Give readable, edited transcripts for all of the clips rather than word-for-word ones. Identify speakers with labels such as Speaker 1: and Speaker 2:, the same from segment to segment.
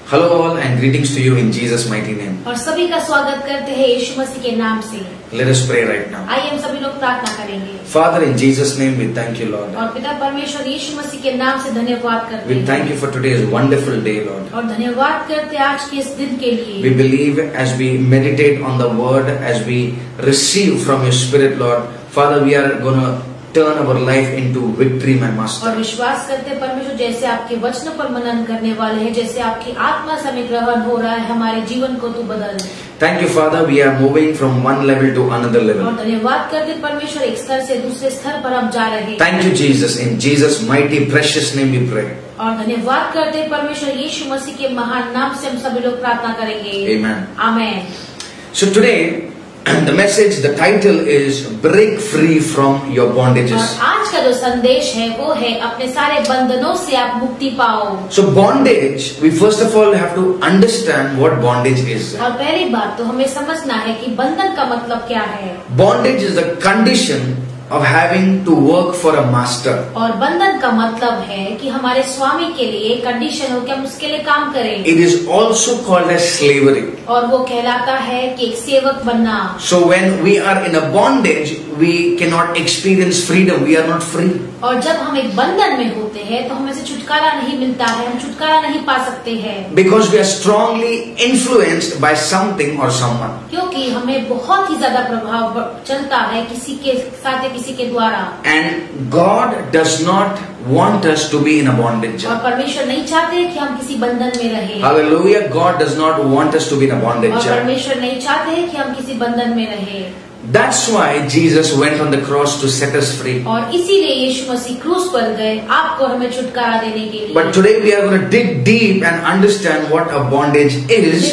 Speaker 1: Hello all and greetings to you in Jesus' mighty name.
Speaker 2: और सभी का स्वागत करते हैं यीशु मसीह के नाम से।
Speaker 1: Let us pray right now.
Speaker 2: आइए हम सभी लोग प्रार्थना करेंगे।
Speaker 1: Father, in Jesus' name we thank you, Lord.
Speaker 2: और पिता परमेश्वर यीशु मसीह के नाम से धन्यवाद करते हैं।
Speaker 1: We thank you for today's wonderful day, Lord.
Speaker 2: और धन्यवाद करते हैं आज के इस दिन के लिए।
Speaker 1: We believe as we meditate on the word, as we receive from your spirit, Lord, Father, we are going to turn our life into victory, my master.
Speaker 2: और विश्वास करते हैं परमेश्वर जैसे आपके वचनों पर मनन करने वाले हैं, जैसे आपकी आत्मा से हमें ग्रहण हो रहा है, हमारे जीवन को तू बदल।
Speaker 1: Thank you, Father. We are moving from one level to another level.
Speaker 2: और धन्यवाद करते हैं परमेश्वर एक स्तर से दूसरे स्तर पर हम जा रहे हैं।
Speaker 1: Thank you, Jesus. In Jesus' mighty precious name we pray.
Speaker 2: और धन्यवाद करते हैं परमेश्वर यीशु मसीह के महान नाम से हम सभी लोग प्रार्थना करेंगे।
Speaker 1: Amen.
Speaker 2: Amen.
Speaker 1: So today, the message, the title is Break Free from Your Bondages.
Speaker 2: और आज का जो संदेश है वो है अपने सारे बंधनों से आप मुक्ति पाओ।
Speaker 1: So bondage, we first of all have to understand what bondage is.
Speaker 2: और पहली बात तो हमें समझना है कि बंधन का मतलब क्या है।
Speaker 1: Bondage is the condition of having to work for a master.
Speaker 2: और बंधन का मतलब है कि हमारे स्वामी के लिए कंडीशन हो कि हम उसके लिए काम करें।
Speaker 1: It is also called as slavery.
Speaker 2: और वो कहलाता है कि एक सेवक बनना।
Speaker 1: So when we are in a bondage, we cannot experience freedom. We are not free.
Speaker 2: और जब हम एक बंधन में होते हैं तो हमें से छुटकारा नहीं मिलता है, हम छुटकारा नहीं पा सकते हैं।
Speaker 1: Because we are strongly influenced by something or someone.
Speaker 2: क्योंकि हमें बहुत ही ज्यादा प्रभाव चलता है किसी के साथ या किसी के द्वारा।
Speaker 1: And God does not want us to be in a bondage.
Speaker 2: और परमेश्वर नहीं चाहते कि हम किसी बंधन में रहें।
Speaker 1: Hallelujah. God does not want us to be in a
Speaker 2: और
Speaker 1: bondage.
Speaker 2: परमेश्वर नहीं चाहते कि हम किसी बंधन में रहें।
Speaker 1: That's why Jesus went on the cross to set us free.
Speaker 2: और इसीलिए यीशु मसीह क्रूस पर गए आपको हमें छुटकारा देने के लिए।
Speaker 1: But today we are going to dig deep and understand what a bondage is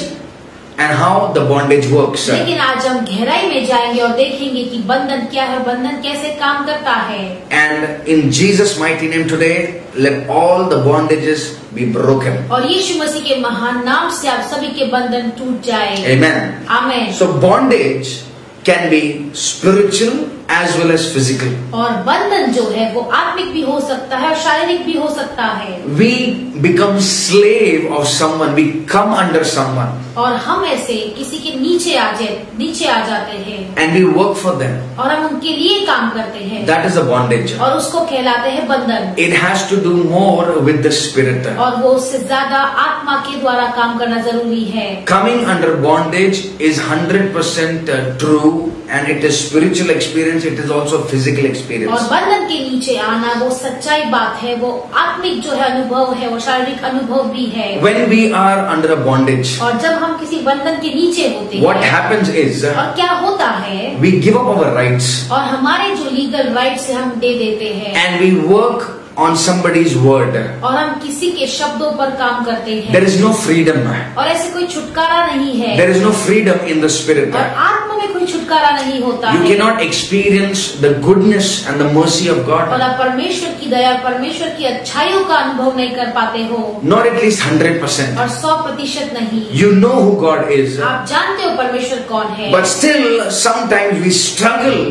Speaker 1: and how the bondage works.
Speaker 2: लेकिन आज हम गहराई में जाएंगे और देखेंगे कि बंधन क्या है, बंधन कैसे काम करता है।
Speaker 1: And in Jesus' mighty name today, let all the bondages be broken.
Speaker 2: और यीशु मसीह के महान नाम से आप सभी के बंधन टूट जाए।
Speaker 1: Amen.
Speaker 2: Amen.
Speaker 1: So bondage can be spiritual as well as physical.
Speaker 2: और बंधन जो है वो आत्मिक भी हो सकता है और शारीरिक भी हो सकता है।
Speaker 1: We become slave of someone. We come under someone.
Speaker 2: और हम ऐसे किसी के नीचे आ जाते हैं।
Speaker 1: And we work for them.
Speaker 2: और हम उनके लिए काम करते हैं।
Speaker 1: That is a bondage.
Speaker 2: और उसको कहलाते हैं बंधन।
Speaker 1: It has to do more with the spirit.
Speaker 2: और वो उससे ज्यादा आत्मा के द्वारा काम करना जरूरी है।
Speaker 1: Coming under bondage is 100% true, and it is spiritual experience. It is also physical
Speaker 2: और
Speaker 1: experience.
Speaker 2: बंधन के नीचे आना वो सच्चाई बात है, वो आत्मिक जो है अनुभव है, वो शारीरिक अनुभव भी है।
Speaker 1: When we are under a bondage,
Speaker 2: और जब हम किसी बंधन के नीचे होते
Speaker 1: what
Speaker 2: हैं,
Speaker 1: happens is
Speaker 2: और क्या होता है,
Speaker 1: we give up our rights
Speaker 2: और हमारे जो लीगल राइट्स है हम दे देते हैं।
Speaker 1: and we work on somebody's word.
Speaker 2: और हम किसी के शब्दों पर काम करते हैं।
Speaker 1: There is no freedom.
Speaker 2: और ऐसे कोई छुटकारा नहीं है।
Speaker 1: There is no freedom in the spirit.
Speaker 2: और आत्मा में कोई छुटकारा नहीं होता
Speaker 1: You
Speaker 2: है।
Speaker 1: cannot experience the goodness and the mercy of
Speaker 2: और
Speaker 1: God.
Speaker 2: आप परमेश्वर की दया, परमेश्वर की अच्छाइयों का अनुभव नहीं कर पाते हो।
Speaker 1: Not at least 100%.
Speaker 2: और 100% नहीं।
Speaker 1: You know who God is.
Speaker 2: आप जानते हो परमेश्वर कौन है।
Speaker 1: But still, sometimes we struggle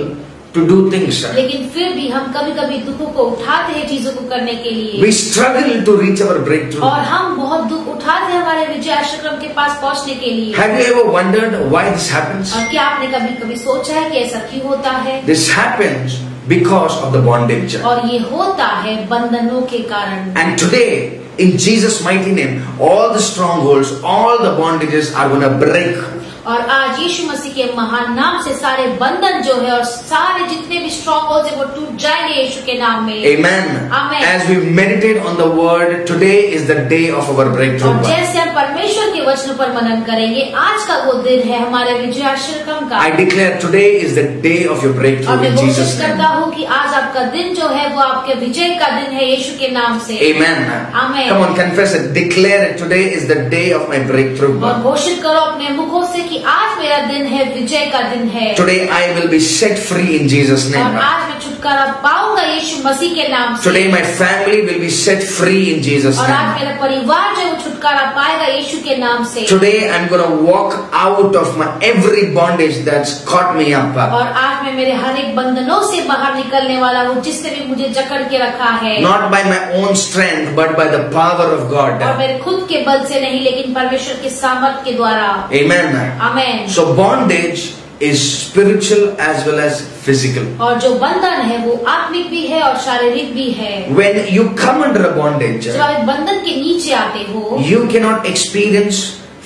Speaker 1: to do things.
Speaker 2: लेकिन फिर भी हम कभी कभी दुखों को उठाते हैं चीजों को करने के लिए।
Speaker 1: We struggle to reach our breakthrough.
Speaker 2: और हम बहुत दुख उठाते हैं हमारे विजय आश्रम के पास पहुंचने के लिए।
Speaker 1: Have you ever wondered why this happens?
Speaker 2: और क्या आपने कभी कभी सोचा है कि ऐसा क्यों होता है?
Speaker 1: This happens because of the bondage.
Speaker 2: और ये होता है बंधनों के कारण।
Speaker 1: And today, in Jesus' mighty name, all the strongholds, all the bondages are going to break.
Speaker 2: और आज यीशु मसीह के महान नाम से सारे बंधन जो है और सारे जितने भी स्ट्रॉन्ग होल्ड है वो टूट जाएंगे यीशु के नाम में।
Speaker 1: Amen.
Speaker 2: Amen.
Speaker 1: As we meditate on the word, today is the day of our breakthrough.
Speaker 2: और जैसे हम परमेश्वर के वचनों पर मनन करेंगे, आज का वो दिन है हमारे विजय आश्रम का।
Speaker 1: I declare today is the day of your breakthrough
Speaker 2: और मैं
Speaker 1: in
Speaker 2: कोशिश
Speaker 1: Jesus'
Speaker 2: करता
Speaker 1: name.
Speaker 2: हूँ कि आज आपका दिन जो है वो आपके विजय का दिन है यीशु के नाम से।
Speaker 1: Amen.
Speaker 2: Amen.
Speaker 1: Come on, confess it. Declare it. Today is the day of my breakthrough.
Speaker 2: और घोषित करो अपने मुखों से कि आज मेरा दिन है, विजय का दिन है।
Speaker 1: Today I will be set free in Jesus'
Speaker 2: और
Speaker 1: name.
Speaker 2: आज मैं छुटकारा पाऊंगा यीशु मसीह के नाम से।
Speaker 1: Today my family will be set free in Jesus'
Speaker 2: और आज
Speaker 1: name.
Speaker 2: मेरा परिवार जो है वो छुटकारा छुटकारा पाएगा यीशु के नाम से।
Speaker 1: Today I'm going to walk out of my every bondage that's caught me up.
Speaker 2: और आज मैं मेरे हर एक बंधनों से बाहर निकलने वाला हूँ जिसने भी मुझे जकड़ के रखा है।
Speaker 1: Not by my own strength, but by the power of God.
Speaker 2: और मेरे खुद के बल से नहीं, लेकिन परमेश्वर के सामर्थ के द्वारा।
Speaker 1: Amen.
Speaker 2: Amen.
Speaker 1: So bondage is spiritual as well as physical.
Speaker 2: और जो बंधन है वो आत्मिक भी है और शारीरिक भी है।
Speaker 1: When you come under a bondage,
Speaker 2: जब आप बंधन के नीचे आते हो,
Speaker 1: you cannot experience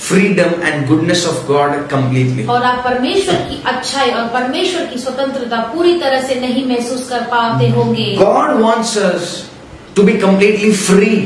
Speaker 1: freedom and goodness of God completely.
Speaker 2: और आप परमेश्वर की अच्छाई और परमेश्वर की स्वतंत्रता पूरी तरह से नहीं महसूस कर पाते होंगे।
Speaker 1: God wants us to be completely free,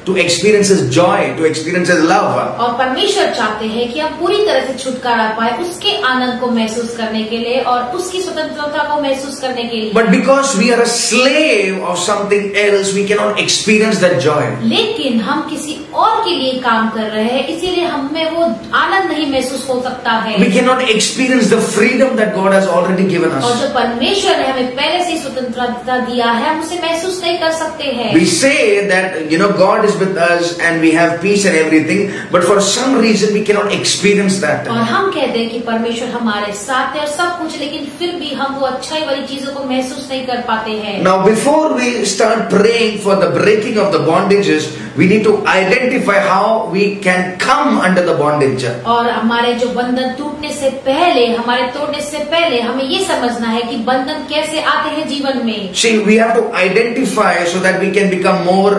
Speaker 1: to experience His joy, to experience His love.
Speaker 2: और परमेश्वर चाहते हैं कि हम पूरी तरह से छुटकारा पाए, उसके आनंद को महसूस करने के लिए और उसकी स्वतंत्रता को महसूस करने के लिए।
Speaker 1: But because we are a slave of something else, we cannot experience that joy.
Speaker 2: लेकिन हम किसी और के लिए काम कर रहे हैं, इसीलिए हमें वो आनंद नहीं महसूस हो सकता है।
Speaker 1: We cannot experience the freedom that God has already given
Speaker 2: और
Speaker 1: us.
Speaker 2: जो परमेश्वर ने हमें पहले से स्वतंत्रता दिया है, हम उसे महसूस नहीं कर सकते हैं।
Speaker 1: We say that God is with us and we have peace and everything, but for some reason we cannot experience that.
Speaker 2: और हम कहते हैं कि परमेश्वर हमारे साथ है और सब कुछ, लेकिन फिर भी हम वो अच्छाई वाली चीजों को महसूस नहीं कर पाते हैं।
Speaker 1: Now before we start praying for the breaking of the bondages, we need to identify how we can come under the bondage.
Speaker 2: और हमारे जो बंधन टूटने से पहले, हमारे तोड़ने से पहले हमें ये समझना है कि बंधन कैसे आते हैं जीवन में।
Speaker 1: See, we have to identify so that we can become more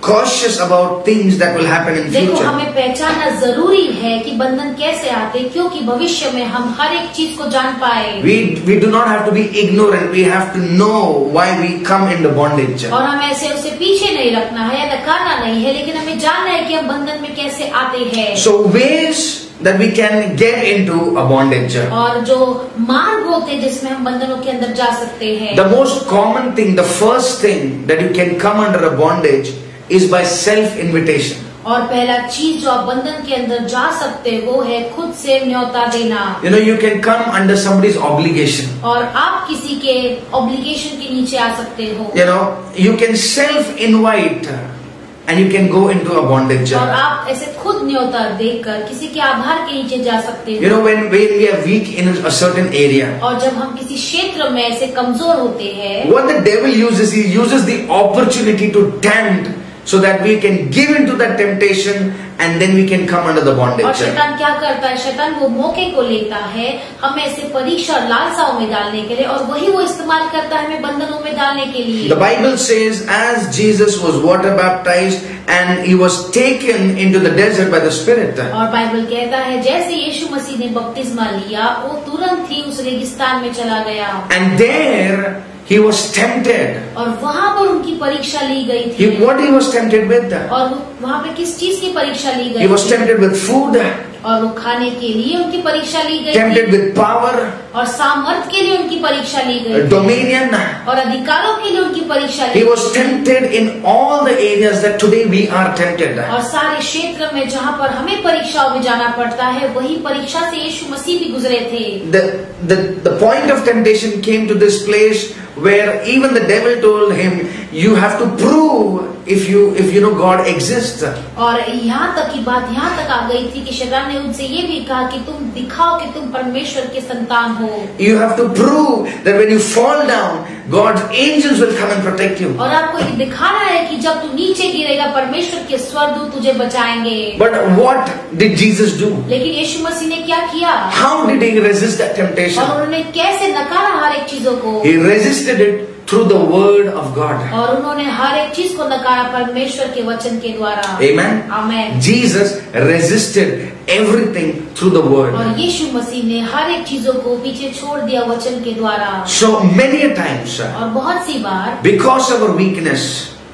Speaker 1: cautious about things that will happen in
Speaker 2: देखो,
Speaker 1: future.
Speaker 2: हमें पहचानना जरूरी है कि बंधन कैसे आते, क्योंकि भविष्य में हम हर एक चीज को जान पाए।
Speaker 1: We do not have to be ignorant. We have to know why we come into bondage.
Speaker 2: और हमें ऐसे उसे पीछे नहीं रखना है या नकारना नहीं है, लेकिन हमें जानना है कि हम बंधन में कैसे आते हैं।
Speaker 1: So ways that we can get into a bondage.
Speaker 2: और जो मार्ग होते हैं जिसमें हम बंधनों के अंदर जा सकते हैं।
Speaker 1: The most common thing, the first thing that you can come under a bondage is by self-invitation.
Speaker 2: और पहला चीज जो आप बंधन के अंदर जा सकते वो है खुद से न्योता देना।
Speaker 1: You can come under somebody's obligation.
Speaker 2: और आप किसी के ऑब्लिगेशन के नीचे आ सकते हो।
Speaker 1: You can self-invite and you can go into a bondage.
Speaker 2: और आप ऐसे खुद न्योता देकर किसी के आभार के नीचे जा सकते हो।
Speaker 1: When we are weak in a certain area,
Speaker 2: और जब हम किसी क्षेत्र में ऐसे कमजोर होते हैं,
Speaker 1: what the devil uses, he uses the opportunity to tempt, so that we can give into that temptation and then we can come under the
Speaker 2: और
Speaker 1: bondage.
Speaker 2: शैतान क्या करता है, शैतान वो मौके को लेता है हमें ऐसे परीक्षा और लालसाओं में डालने के लिए, और वही वो इस्तेमाल करता है हमें बंधनों में डालने के लिए।
Speaker 1: The Bible says, as Jesus was water baptized and he was taken into the desert by the Spirit.
Speaker 2: और बाइबल कहता है जैसे यीशु मसीह ने बपतिस्मा लिया, वो तुरंत ही उस रेगिस्तान में चला गया।
Speaker 1: And there he was tempted.
Speaker 2: और वहाँ पर उनकी परीक्षा ली गई थी।
Speaker 1: What he was tempted with?
Speaker 2: और वहाँ पे किस चीज की परीक्षा ली गई?
Speaker 1: He was tempted with food.
Speaker 2: और वो खाने के लिए उनकी परीक्षा ली गई
Speaker 1: Tempted
Speaker 2: थी।
Speaker 1: with power.
Speaker 2: और सामर्थ के लिए उनकी परीक्षा ली गई थी।
Speaker 1: Dominion.
Speaker 2: और अधिकारों के लिए उनकी परीक्षा ली
Speaker 1: He
Speaker 2: गई।
Speaker 1: was tempted in all the areas that today we are tempted.
Speaker 2: और सारे क्षेत्र में जहाँ पर हमें परीक्षाओं में जाना पड़ता है, वही परीक्षा से यीशु मसीह भी गुजरे थे।
Speaker 1: The point of temptation came to this place where even the devil told him, you have to prove if you know God exists.
Speaker 2: और यहाँ तक की बात यहाँ तक आ गई थी कि शैतान ने उनसे ये भी कहा कि तुम दिखाओ कि तुम परमेश्वर के संतान हो।
Speaker 1: You have to prove that when you fall down, God's angels will come and protect you.
Speaker 2: और आपको ये दिखाना है कि जब तू नीचे गिरेगा, परमेश्वर के स्वर्गदूत तुझे बचाएंगे।
Speaker 1: But what did Jesus do?
Speaker 2: लेकिन यीशु मसीह ने क्या किया?
Speaker 1: How did he resist that temptation?
Speaker 2: और उन्होंने कैसे नकारा हर एक चीजों को?
Speaker 1: He resisted it through the word of God.
Speaker 2: और उन्होंने हर एक चीज को नकारा परमेश्वर के वचन के द्वारा।
Speaker 1: Amen.
Speaker 2: Amen.
Speaker 1: Jesus resisted everything through the word.
Speaker 2: और यीशु मसीह ने हर एक चीजों को पीछे छोड़ दिया वचन के द्वारा।
Speaker 1: So many a times,
Speaker 2: और बहुत सी बार
Speaker 1: because of our weakness,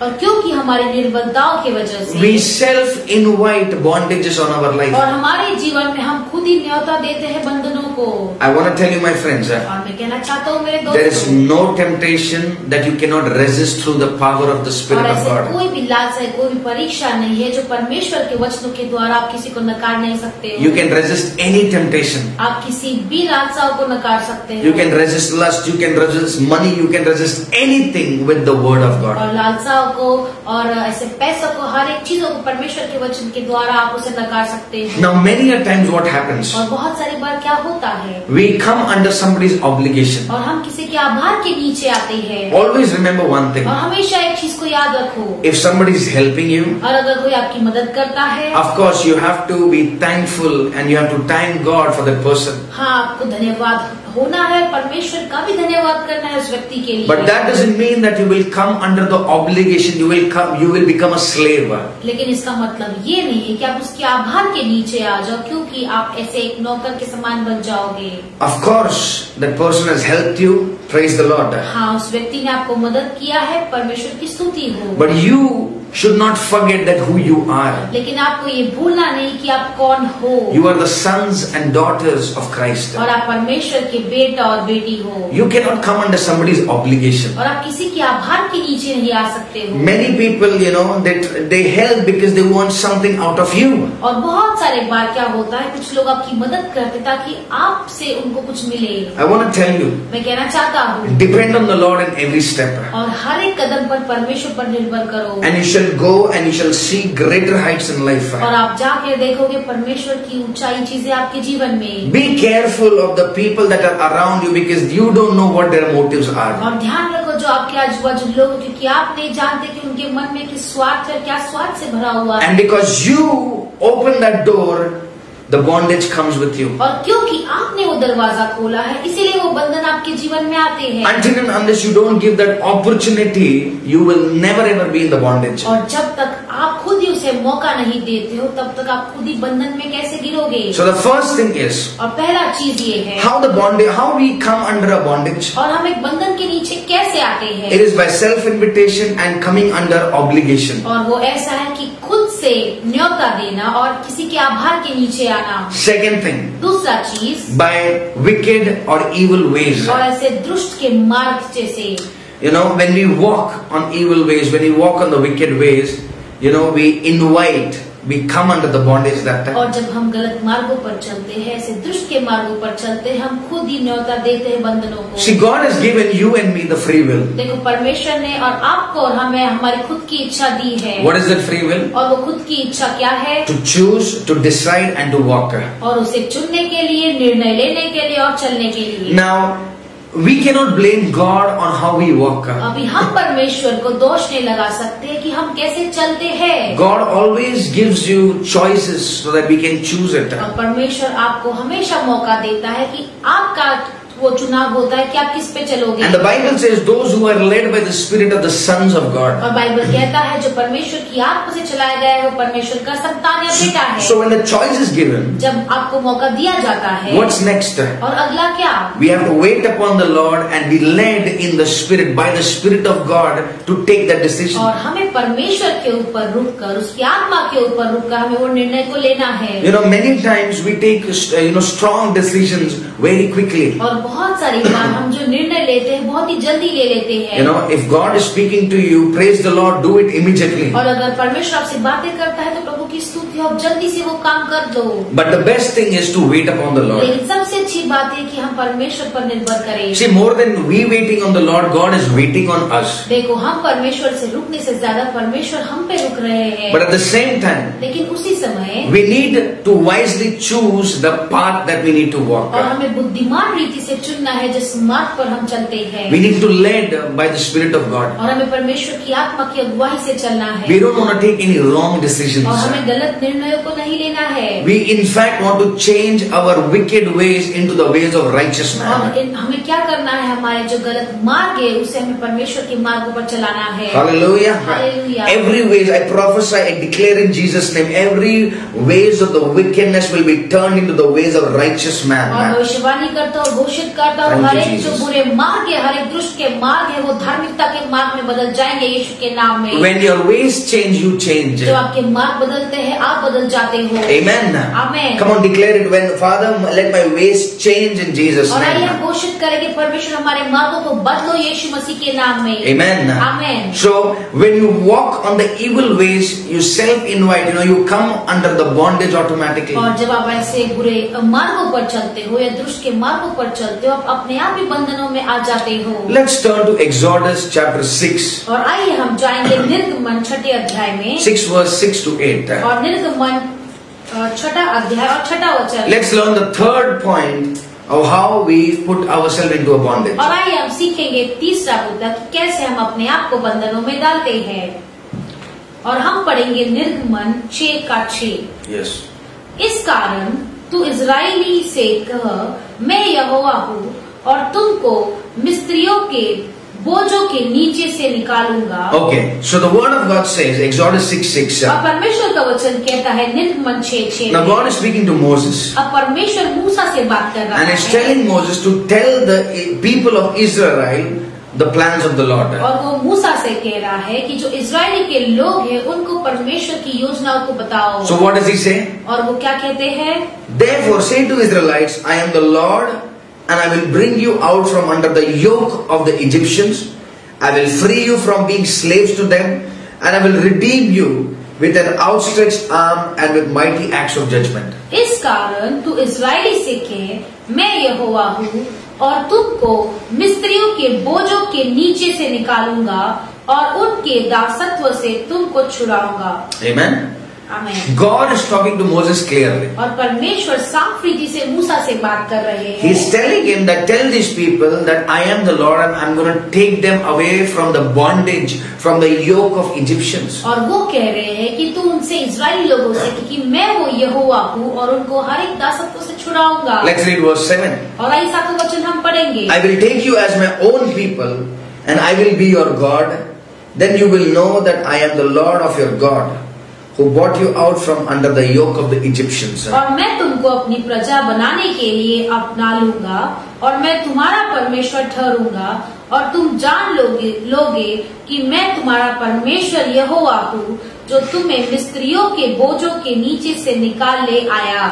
Speaker 2: और क्योंकि हमारी निर्बलताओं की वजह से
Speaker 1: we self-invite bondages on our life.
Speaker 2: और हमारे जीवन में हम खुद ही न्योता देते हैं बंधनों को। को।
Speaker 1: I want to tell you, my friends,
Speaker 2: और मैं कहना चाहता हूँ मेरे
Speaker 1: there is
Speaker 2: दोस्तों,
Speaker 1: no temptation that you cannot resist through the power of the Spirit
Speaker 2: और
Speaker 1: of
Speaker 2: ऐसे
Speaker 1: God.
Speaker 2: कोई भी लालसा, कोई भी परीक्षा नहीं है जो परमेश्वर के वचनों के द्वारा आप किसी को नकार नहीं सकते हो।
Speaker 1: You can resist any temptation.
Speaker 2: आप किसी भी लालसाओं को नकार सकते हो।
Speaker 1: You can resist lust, you can resist money, you can resist anything with the word of God.
Speaker 2: और लालसाओं को और ऐसे पैसों को, हर एक चीजों को परमेश्वर के वचन के द्वारा आप उसे नकार सकते हो।
Speaker 1: Now many a times what happens,
Speaker 2: और बहुत सारी बार क्या होता है,
Speaker 1: we come under somebody's obligation.
Speaker 2: और हम किसी के आभार के नीचे आते हैं।
Speaker 1: Always remember one thing,
Speaker 2: और हमेशा एक चीज को याद रखो,
Speaker 1: if somebody is helping you,
Speaker 2: और अगर कोई आपकी मदद करता है,
Speaker 1: of course you have to be thankful and you have to thank God for that person.
Speaker 2: हाँ, आपको धन्यवाद होना है, परमेश्वर का भी धन्यवाद करना है उस व्यक्ति के लिए।
Speaker 1: But that doesn't mean that you will come under the obligation, you will become a slave.
Speaker 2: लेकिन इसका मतलब ये नहीं है कि आप उसके आभार के नीचे आ जाओ, क्योंकि आप ऐसे एक नौकर के समान बन जाओगे।
Speaker 1: Of course that person has helped you, praise the Lord.
Speaker 2: हाँ, उस व्यक्ति ने आपको मदद किया है, परमेश्वर की स्तुति हो।
Speaker 1: But you should not forget that who you are.
Speaker 2: लेकिन आपको ये भूलना नहीं कि आप कौन हो।
Speaker 1: You are the sons and daughters of Christ.
Speaker 2: और आप परमेश्वर के बेटा और बेटी हो।
Speaker 1: You cannot come under somebody's obligation.
Speaker 2: और आप किसी के आभार के नीचे नहीं आ सकते हो।
Speaker 1: Many people, you know, that they help because they want something out of you.
Speaker 2: और बहुत सारे बार क्या होता है, कुछ लोग आपकी मदद करते ताकि आपसे उनको कुछ मिले।
Speaker 1: I want to tell you,
Speaker 2: मैं कहना चाहता हूँ,
Speaker 1: depend on the Lord in every step.
Speaker 2: और हर एक कदम पर परमेश्वर पर निर्भर करो।
Speaker 1: And you shall go and you shall see greater heights in life.
Speaker 2: और आप जाके देखोगे परमेश्वर की ऊंचाई चीजें आपके जीवन में।
Speaker 1: Be careful of the people that are around you because you don't know what their motives are.
Speaker 2: और ध्यान रखो जो आपके आजू बाजू लोग, क्योंकि आप नहीं जानते कि उनके मन में किस स्वार्थ है, क्या स्वार्थ से भरा हुआ है।
Speaker 1: And because you open that door, the bondage comes with you.
Speaker 2: और क्योंकि आपने वो दरवाजा खोला है, इसीलिए वो बंधन आपके जीवन में आते हैं।
Speaker 1: Until and unless you don't give that opportunity, you will never ever be in the bondage.
Speaker 2: और जब तक आप खुद ही उसे मौका नहीं देते हो, तब तक आप खुद ही बंधन में कैसे गिरोगे।
Speaker 1: So the first thing is,
Speaker 2: और पहला चीज ये है,
Speaker 1: how we come under a bondage.
Speaker 2: और हम एक बंधन के नीचे कैसे आते हैं।
Speaker 1: It is by self-invitation and coming under obligation.
Speaker 2: और वो ऐसा है कि खुद से न्योता देना और किसी के आभार के नीचे आना।
Speaker 1: Second thing,
Speaker 2: दूसरा चीज,
Speaker 1: by wicked or evil ways.
Speaker 2: और ऐसे दुष्ट के मार्ग जैसे,
Speaker 1: You know, when we walk on evil ways, when we walk on the wicked ways, you know, we come under the bondage that time.
Speaker 2: और जब हम गलत मार्गों पर चलते हैं, ऐसे दुष्ट के मार्गों पर चलते हैं, हम खुद ही न्योता देते हैं बंधनों को।
Speaker 1: See, God has given you and me the free will.
Speaker 2: देखो, परमेश्वर ने और आपको और हमें हमारी खुद की इच्छा दी है।
Speaker 1: What is that free will?
Speaker 2: और वो खुद की इच्छा क्या है?
Speaker 1: To choose, to decide and to walk.
Speaker 2: और उसे चुनने के लिए, निर्णय लेने के लिए और चलने के लिए।
Speaker 1: Now, we cannot blame God on how we walk.
Speaker 2: अभी हम परमेश्वर को दोष नहीं लगा सकते कि हम कैसे चलते हैं।
Speaker 1: God always gives you choices so that we can choose it.
Speaker 2: और परमेश्वर आपको हमेशा मौका देता है कि आपका वो चुनाव होता है कि आप किस पे चलोगे।
Speaker 1: And the Bible says those who are led by the Spirit of the sons of God.
Speaker 2: और बाइबल कहता है जो परमेश्वर की आत्मा से चलाया गया है वो परमेश्वर का संतान या बेटा है।
Speaker 1: So when the choice is given,
Speaker 2: जब आपको मौका दिया जाता है,
Speaker 1: what's next?
Speaker 2: और अगला क्या?
Speaker 1: We have to wait upon the Lord and be led in the Spirit, by the Spirit of God, to take that decision.
Speaker 2: और हमें परमेश्वर के ऊपर रुककर, उसकी आत्मा के ऊपर रुककर हमें वो निर्णय को लेना है।
Speaker 1: You know, many times we take strong decisions very quickly.
Speaker 2: और बहुत सारी बार हम जो निर्णय लेते हैं बहुत ही जल्दी ले लेते हैं।
Speaker 1: You know, if God is speaking to you, praise the Lord, do it immediately.
Speaker 2: और अगर परमेश्वर आपसे बातें करता है तो प्रभु की स्तुति हो, जल्दी से वो काम कर दो।
Speaker 1: But the best thing is to wait upon the Lord.
Speaker 2: लेकिन सबसे अच्छी बात है कि हम परमेश्वर पर निर्भर करें।
Speaker 1: See, more than we waiting on the Lord, God is waiting on us.
Speaker 2: देखो, हम परमेश्वर से रुकने से ज्यादा परमेश्वर हम पे रुक रहे हैं।
Speaker 1: But at the same time,
Speaker 2: लेकिन उसी समय
Speaker 1: we need to wisely choose the path that we need to walk.
Speaker 2: और हमें बुद्धिमान रीति से चुनना है जिस मार्ग पर हम चलते हैं।
Speaker 1: We need to led by the Spirit of God.
Speaker 2: और हमें परमेश्वर की आत्मा की अगुवाई से चलना है।
Speaker 1: We don't want to take any wrong decisions.
Speaker 2: और हमें गलत निर्णयों को नहीं लेना है।
Speaker 1: We in fact want to change our wicked ways into the ways of righteous man.
Speaker 2: और हमें क्या करना है, हमारे जो गलत मार्ग है उसे हमें परमेश्वर के मार्ग पर चलाना है।
Speaker 1: Hallelujah.
Speaker 2: Hallelujah.
Speaker 1: Every ways, I prophesy, I declare in Jesus' name, every ways of the wickedness will be turned into the ways of righteous man.
Speaker 2: और भविष्यवाणी करता और घोषित करता और हर एक जो बुरे मार्ग है, हर एक दुष्ट के मार्ग है, वो धार्मिकता के मार्ग में बदल जाएंगे यीशु के नाम में।
Speaker 1: When your ways change, you change.
Speaker 2: जब आपके मार्ग बदलते हैं, आप बदल जाते हो।
Speaker 1: Amen.
Speaker 2: Amen.
Speaker 1: Come on, declare it. When Father, let my ways change in Jesus'
Speaker 2: और आइए हम
Speaker 1: name.
Speaker 2: घोषित करें कि परमेश्वर हमारे मार्गों को बदलो यीशु मसीह के नाम में।
Speaker 1: Amen.
Speaker 2: Amen.
Speaker 1: So when you walk on the evil ways, you self-invite, you come under the bondage automatically.
Speaker 2: और जब आप ऐसे बुरे मार्गों पर चलते हो या दुष्ट के मार्गों पर चलते हो, आप अपने आप ही बंधनों में आ जाते हो।
Speaker 1: Let's turn to Exodus chapter 6.
Speaker 2: और आइए हम जाएंगे निर्गमन 6 अध्याय में
Speaker 1: 6 verse 6 to 8.
Speaker 2: और निर्गमन 6 अध्याय और 6 वचन।
Speaker 1: Let's learn the third point of how we put ourselves into a bondage.
Speaker 2: और आइए हम सीखेंगे तीसरा मुद्दा कि कैसे हम अपने आप को बंधनों में डालते हैं। और हम पढ़ेंगे निर्गमन 6:6।
Speaker 1: Yes.
Speaker 2: इस कारण तू इजराइली से कह, मैं यहोवा हूँ और तुमको मिस्रियों के बोझों के नीचे से निकालूंगा।
Speaker 1: Okay, so the word of God says, Exodus 6:6.
Speaker 2: और परमेश्वर का वचन कहता है निर्गमन 6:6।
Speaker 1: Now God is speaking to Moses.
Speaker 2: अब परमेश्वर मूसा से बात कर रहा
Speaker 1: And he's
Speaker 2: है
Speaker 1: telling Moses to tell the people of Israel the plans of the Lord.
Speaker 2: और वो मूसा से कह रहा है कि जो इजराइली के लोग हैं उनको परमेश्वर की योजनाओं को बताओ।
Speaker 1: So what does he say?
Speaker 2: और वो क्या कहते हैं?
Speaker 1: Therefore say to Israelites, I am the Lord, and I will bring you out from under the yoke of the Egyptians. I will free you from being slaves to them, and I will redeem you with an outstretched arm and with mighty acts of judgment.
Speaker 2: इस कारण तू Israeli से कह, मैं यहोवा हूँ और तुमको मिस्रियों के बोझों के नीचे से निकालूंगा और उनके दासत्व से तुमको छुड़ाऊंगा।
Speaker 1: Amen.
Speaker 2: आमीन।
Speaker 1: God is talking to Moses clearly.
Speaker 2: और परमेश्वर साफ रीति से मूसा से बात कर रहे हैं।
Speaker 1: He's telling him that tell these people that I am the Lord and I'm going to take them away from the bondage, from the yoke of Egyptians.
Speaker 2: और वो कह रहे हैं कि तू उनसे इजराइली लोगों से कि मैं वो यहोवा हूँ और उनको हर एक दासत्व से छुड़ाऊंगा।
Speaker 1: Let's read verse 7.
Speaker 2: और आई 7वां वचन हम पढ़ेंगे।
Speaker 1: I will take you as my own people and I will be your God. Then you will know that I am the Lord of your God, who brought you out from under the yoke of the Egyptians.
Speaker 2: और मैं तुमको अपनी प्रजा बनाने के लिए अपना लूंगा और मैं तुम्हारा परमेश्वर ठहरूंगा और तुम जान लोगे कि मैं तुम्हारा परमेश्वर यहोवा हूँ जो तुम्हें मिस्रियों के बोझों के नीचे से निकाल ले आया।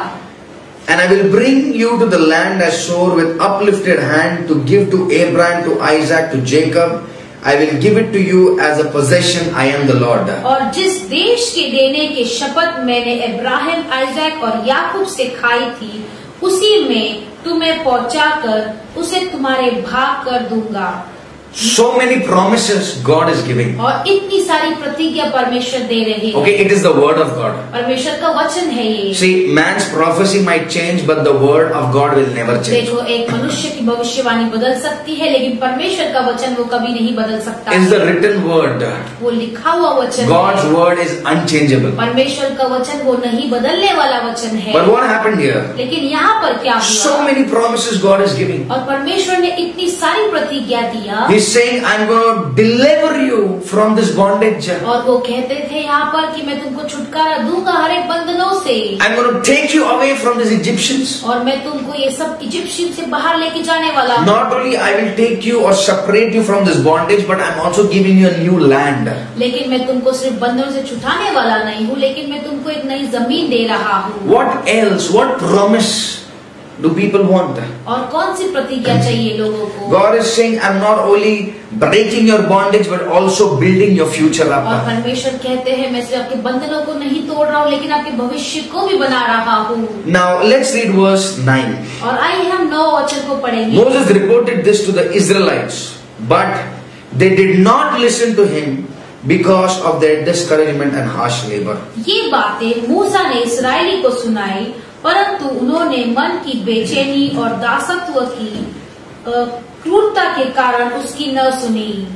Speaker 1: And I will bring you to the land I swore with uplifted hand to give to Abraham, to Isaac, to Jacob. I will give it to you as a possession. I am the Lord.
Speaker 2: और जिस देश के देने की शपथ मैंने Ibrahim, Isaac और याकूब से खाई थी, उसी में तुम्हें पहुंचाकर उसे तुम्हारे भाग कर दूंगा।
Speaker 1: So many promises God is giving.
Speaker 2: और इतनी सारी प्रतिज्ञा परमेश्वर दे रहे हैं।
Speaker 1: Okay, it is the word of God.
Speaker 2: परमेश्वर का वचन है ये।
Speaker 1: See, man's prophecy might change, but the word of God will never change.
Speaker 2: देखो, एक मनुष्य की भविष्यवाणी बदल सकती है, लेकिन परमेश्वर का वचन वो कभी नहीं बदल सकता।
Speaker 1: It's the written word.
Speaker 2: वो लिखा हुआ वचन
Speaker 1: God's
Speaker 2: है।
Speaker 1: word is unchangeable.
Speaker 2: परमेश्वर का वचन वो नहीं बदलने वाला वचन है।
Speaker 1: But what happened here?
Speaker 2: लेकिन यहाँ पर क्या
Speaker 1: So
Speaker 2: हुआ?
Speaker 1: many promises God is giving.
Speaker 2: और परमेश्वर ने इतनी सारी प्रतिज्ञा दिया।
Speaker 1: He's saying, I'm going to deliver you from this bondage.
Speaker 2: और वो कहते थे यहाँ पर कि मैं तुमको छुटकारा दूंगा हर एक बंधनों से।
Speaker 1: I'm going to take you away from these Egyptians.
Speaker 2: और मैं तुमको ये सब इजिप्शियन से बाहर लेके जाने वाला हूँ।
Speaker 1: Not only I will take you or separate you from this bondage, but I'm also giving you a new land.
Speaker 2: लेकिन मैं तुमको सिर्फ बंधनों से छुटाने वाला नहीं हूँ, लेकिन मैं तुमको एक नई जमीन दे रहा हूँ।
Speaker 1: What else? What promise do people want?
Speaker 2: और कौन सी प्रतिज्ञा चाहिए लोगों को?
Speaker 1: God is saying, I'm not only breaking your bondage, but also building your future
Speaker 2: और
Speaker 1: up.
Speaker 2: परमेश्वर कहते हैं मैं सिर्फ आपके बंधनों को नहीं तोड़ रहा हूँ, लेकिन आपके भविष्य को भी बना रहा हूँ।
Speaker 1: Now let's read verse 9.
Speaker 2: और आइए हम 9 वचन को पढ़ेंगे।
Speaker 1: Moses reported this to the Israelites, but they did not listen to him because of their discouragement and harsh labor.
Speaker 2: ये बातें मूसा ने इस्राएली को सुनाई, परंतु उन्होंने मन की बेचैनी और दासत्व की क्रूरता के कारण उसकी न सुनी।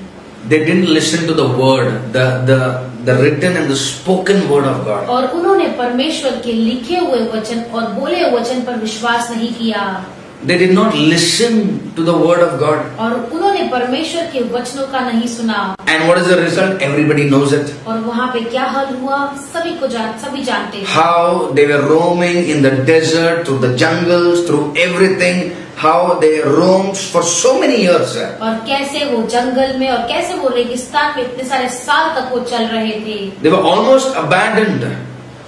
Speaker 1: They didn't listen to the word, the written and the spoken word of God.
Speaker 2: और उन्होंने परमेश्वर के लिखे हुए वचन और बोले हुए वचन पर विश्वास नहीं किया।
Speaker 1: They did not listen to the word of God.
Speaker 2: और उन्होंने परमेश्वर के वचनों का नहीं सुना।
Speaker 1: And what is the result? Everybody knows it.
Speaker 2: और वहाँ पे क्या हाल हुआ सभी जानते हैं।
Speaker 1: How they were roaming in the desert, through the jungles, through everything. How they roamed for so many years.
Speaker 2: और कैसे वो जंगल में और कैसे वो रेगिस्तान में इतने सारे साल तक वो चल रहे थे।
Speaker 1: They were almost abandoned.